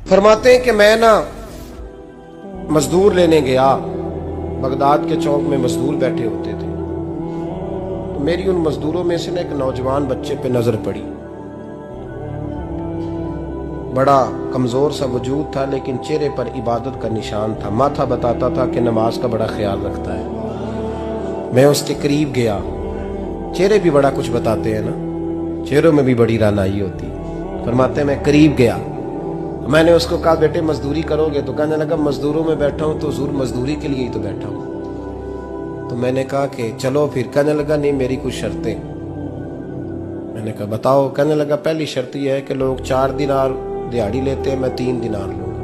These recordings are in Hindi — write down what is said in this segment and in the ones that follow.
फरमाते हैं कि मैं ना मजदूर लेने गया, बगदाद के चौक में मजदूर बैठे होते थे, तो मेरी उन मजदूरों में से ना एक नौजवान बच्चे पे नजर पड़ी। बड़ा कमजोर सा वजूद था, लेकिन चेहरे पर इबादत का निशान था। माथा बताता था कि नमाज का बड़ा ख्याल रखता है। मैं उसके करीब गया। चेहरे भी बड़ा कुछ बताते हैं ना, चेहरों में भी बड़ी रानाई होती है। फरमाते हैं मैं करीब गया, मैंने उसको कहा बेटे मजदूरी करोगे? तो कहने लगा मजदूरों में बैठा हूं तो हुजूर मजदूरी के लिए ही तो बैठा हूं। तो मैंने कहा कि चलो फिर। कहने लगा नहीं, मेरी कुछ शर्तें। मैंने कहा बताओ? कहने लगा पहली शर्त यह है कि लोग 4 दिनार दिहाड़ी लेते हैं, मैं 3 दिनार लूंगा।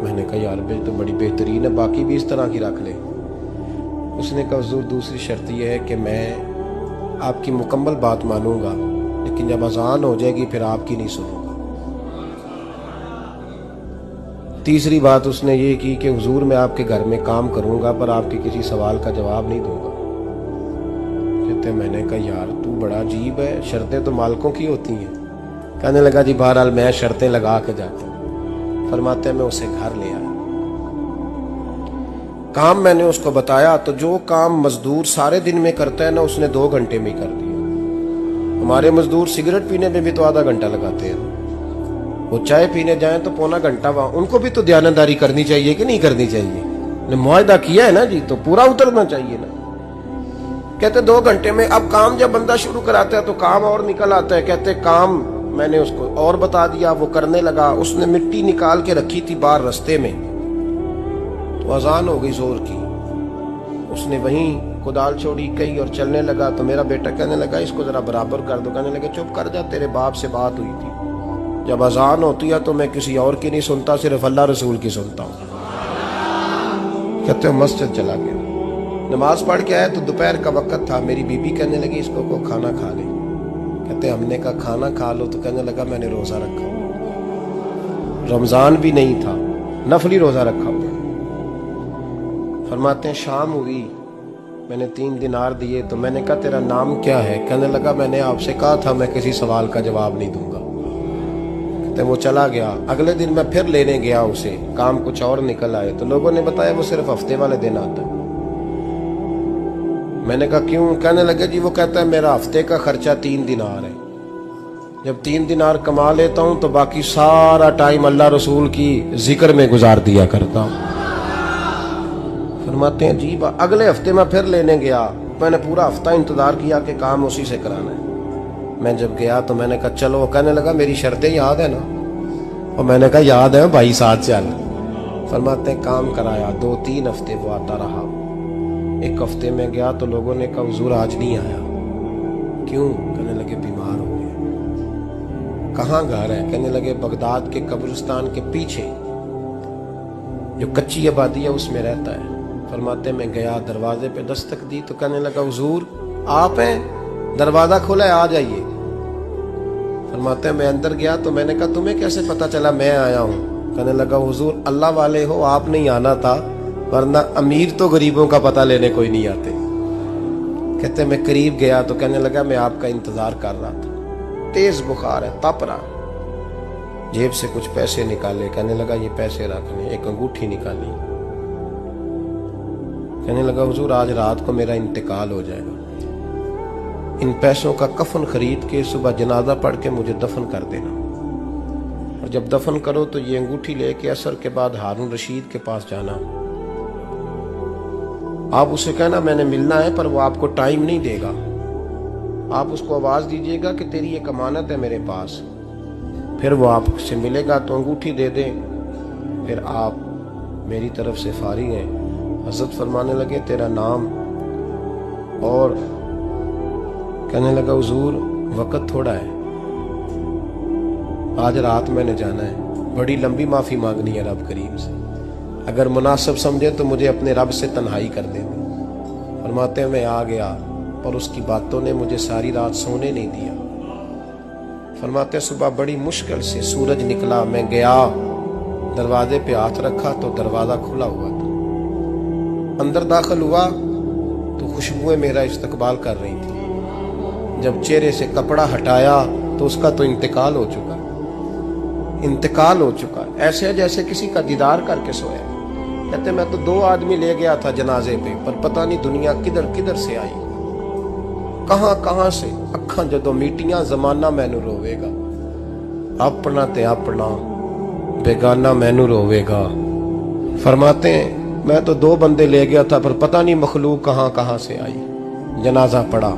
मैंने कहा यार भाई तो बड़ी बेहतरीन है, बाकी भी इस तरह की रख ले। उसने कहा हुजूर दूसरी शर्त यह है कि मैं आपकी मुकम्मल बात मानूंगा, लेकिन जब अजान हो जाएगी फिर आपकी नहीं सुनूंगा। तीसरी बात उसने ये की कि हुजूर मैं आपके घर में काम करूंगा पर आपके किसी सवाल का जवाब नहीं दूंगा। कहते मैंने कहा यार तू बड़ा अजीब है, शर्तें तो मालिकों की होती हैं। कहने लगा जी बहरहाल मैं शर्तें लगा के जाता हूँ। फरमाते मैं उसे घर ले आया, काम मैंने उसको बताया, तो जो काम मजदूर सारे दिन में करता है ना उसने 2 घंटे में कर दिया। हमारे मजदूर सिगरेट पीने में भी तो आधा घंटा लगाते हैं, वो चाय पीने जाएं तो पौना घंटा। वहां उनको भी तो दयानतदारी करनी चाहिए कि नहीं करनी चाहिए? ने मुआहदा किया है ना जी, तो पूरा उतरना चाहिए ना। कहते 2 घंटे में। अब काम जब बंदा शुरू कराता है तो काम और निकल आता है। कहते काम मैंने उसको और बता दिया, वो करने लगा। उसने मिट्टी निकाल के रखी थी बाहर रास्ते में, तो अजान हो गई जोर की। उसने वहीं कुदाल छोड़ी कही और चलने लगा। तो मेरा बेटा कहने लगा इसको जरा बराबर कर दो। कहने लगे चुप कर जा, तेरे बाप से बात हुई थी, जब अजान होती है तो मैं किसी और की नहीं सुनता, सिर्फ अल्लाह रसूल की सुनता हूँ। कहते मस्जिद चला गया, नमाज पढ़ के आया तो दोपहर का वक्त था। मेरी बीबी कहने लगी इसको को खाना खा ले। कहते हमने कहा खाना खा लो, तो कहने लगा मैंने रोजा रखा, रमजान भी नहीं था, नफली रोजा रखा हुआ। फरमाते हैं शाम हुई, मैंने 3 दिनार दिए, तो मैंने कहा तेरा नाम क्या है? कहने लगा मैंने आपसे कहा था मैं किसी सवाल का जवाब नहीं दूंगा। तो वो चला गया। अगले दिन मैं फिर लेने गया उसे, काम कुछ और निकल आए, तो लोगों ने बताया वो सिर्फ हफ्ते वाले दिन आता है। मैंने कहा क्यों? कहने लगे जी वो कहता है मेरा हफ्ते का खर्चा 3 दिनार है, जब 3 दिनार कमा लेता हूं तो बाकी सारा टाइम अल्लाह रसूल की जिक्र में गुजार दिया करता हूं। फरमाते हैं जी अगले हफ्ते मैं फिर लेने गया, मैंने पूरा हफ्ता इंतजार किया कि काम उसी से कराना है। मैं जब गया तो मैंने कहा चलो। कहने लगा मेरी शर्तें याद है ना? और मैंने कहा याद है भाई, साथ चल। फरमाते हैं काम कराया, 2-3 हफ्ते वो आता रहा। 1 हफ्ते में गया तो लोगों ने कहा हुजूर आज नहीं आया। क्यों? कहने लगे बीमार हो गए। कहाँ घर है? कहने लगे बगदाद के कब्रिस्तान के पीछे जो कच्ची आबादी है उसमें रहता है। फरमाते मैं गया, दरवाजे पे दस्तक दी तो कहने लगा हुजूर आप हैं? दरवाजा खोला है, आ जाइए। फरमाते हैं मैं अंदर गया तो मैंने कहा तुम्हें कैसे पता चला मैं आया हूँ? कहने लगा हुजूर अल्लाह वाले हो, आप नहीं आना था, वरना अमीर तो गरीबों का पता लेने कोई नहीं आते। कहते मैं करीब गया तो कहने लगा मैं आपका इंतजार कर रहा था, तेज बुखार है, तप रहा। जेब से कुछ पैसे निकाले, कहने लगा ये पैसे रखने। एक अंगूठी निकाली, कहने लगा हुजूर आज रात को मेरा इंतकाल हो जाएगा, इन पैसों का कफन खरीद के सुबह जनाजा पढ़ के मुझे दफन कर देना, और जब दफन करो तो ये अंगूठी लेके असर के बाद हारून रशीद के पास जाना। आप उसे कहना मैंने मिलना है, पर वो आपको टाइम नहीं देगा। आप उसको आवाज दीजिएगा कि तेरी एक अमानत है मेरे पास, फिर वो आपसे मिलेगा तो अंगूठी दे दे, फिर आप मेरी तरफ से फारिग हैं। हजरत फरमाने लगे तेरा नाम? और कहने लगा हुजूर वक्त थोड़ा है, आज रात मैंने जाना है, बड़ी लंबी माफी मांगनी है रब करीम से, अगर मुनासिब समझे तो मुझे अपने रब से तन्हाई कर दे। फरमाते हैं मैं आ गया, पर उसकी बातों ने मुझे सारी रात सोने नहीं दिया। फरमाते सुबह बड़ी मुश्किल से सूरज निकला, मैं गया दरवाजे पे हाथ रखा तो दरवाजा खुला हुआ था। अंदर दाखिल हुआ तो खुशबुएं मेरा इस्तकबाल कर रही थी। जब चेहरे से कपड़ा हटाया तो उसका तो इंतकाल हो चुका। इंतकाल हो चुका है, ऐसे है जैसे किसी का दीदार करके सोया। कहते मैं तो 2 आदमी ले गया था जनाजे पे, पर पता नहीं दुनिया किधर किधर से आई, कहां कहां से। अखा जदों मीटियां जमाना मैनू रोवेगा, अपना ते अपना बेगाना मैनू रोवेगा। फरमाते हैं मैं तो 2 बंदे ले गया था, पर पता नहीं मखलूक कहां कहां से आई। जनाजा पड़ा,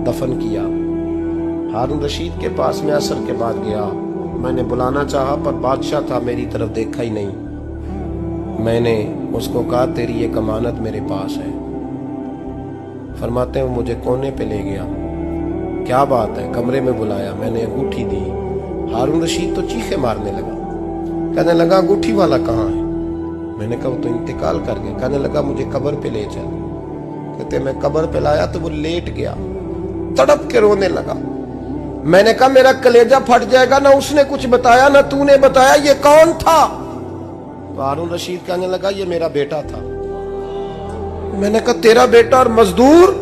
दफन किया। हारून रशीद के पास में असर के बाद गया, मैंने बुलाना चाहा पर बादशाह था, मेरी तरफ देखा ही नहीं। मैंने उसको कहा तेरी एक अमानत मेरे पास है। फरमाते हैं वो मुझे कोने पे ले गया, क्या बात है, कमरे में बुलाया, मैंने अंगूठी दी। हारून रशीद तो चीखे मारने लगा, कहने लगा अंगूठी वाला कहाँ है? मैंने कहा वो तो इंतकाल कर गया। कहने लगा मुझे कब्र पे ले चल। कहते मैं कब्र पे लाया तो वो लेट गया, तड़प के रोने लगा। मैंने कहा मेरा कलेजा फट जाएगा, ना उसने कुछ बताया ना तूने बताया, ये कौन था? तो हारून रशीद कहने लगा ये मेरा बेटा था। मैंने कहा तेरा बेटा और मजदूर?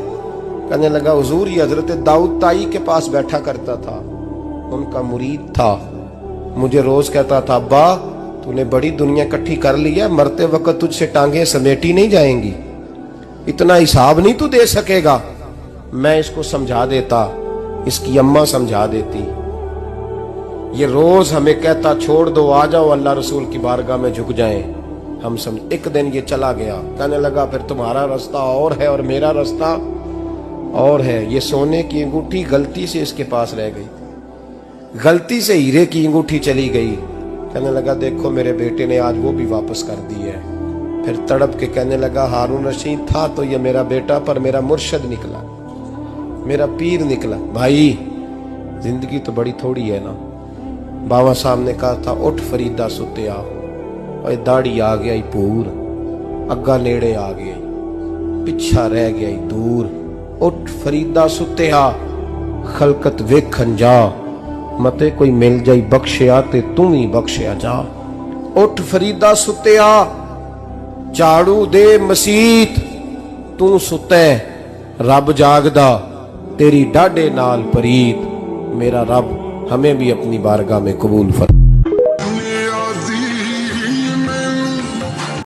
कहने लगा हुजूर ये हजरत दाऊद ताई के पास बैठा करता था, उनका मुरीद था, मुझे रोज कहता था अब्बा तूने बड़ी दुनिया इकट्ठी कर ली है, मरते वक्त तुझसे टांगे समेटी नहीं जाएंगी, इतना हिसाब नहीं तू दे सकेगा। मैं इसको समझा देता, इसकी अम्मा समझा देती। ये रोज हमें कहता छोड़ दो, आ जाओ अल्लाह रसूल की बारगाह में झुक जाएं। हम समझ। एक दिन ये चला गया, कहने लगा फिर तुम्हारा रास्ता और है और मेरा रास्ता और है। ये सोने की अंगूठी गलती से इसके पास रह गई, गलती से हीरे की अंगूठी चली गई। कहने लगा देखो मेरे बेटे ने आज वो भी वापस कर दी है। फिर तड़प के कहने लगा हारून रशीद था तो ये मेरा बेटा, पर मेरा मुर्शद निकला, मेरा पीर निकला। भाई जिंदगी तो बड़ी थोड़ी है ना। बाबा साहब ने कहा था उठ फरीदा सुत्या, और दाढ़ी आ गया पूर, अग्गा नेड़े आ गया, पिछा रह गया दूर। उठ फरीदा सुत्या, खलकत वेखन जा, मते कोई मिल जाई बख्शिया ते तू ही बख्शिया जा। उठ फरीदा सुत्या, झाड़ू दे मसीत, तू सुते रब जागदा, तेरी डाडे नाल परीत। मेरा रब हमें भी अपनी बारगाह में कबूल फरमा।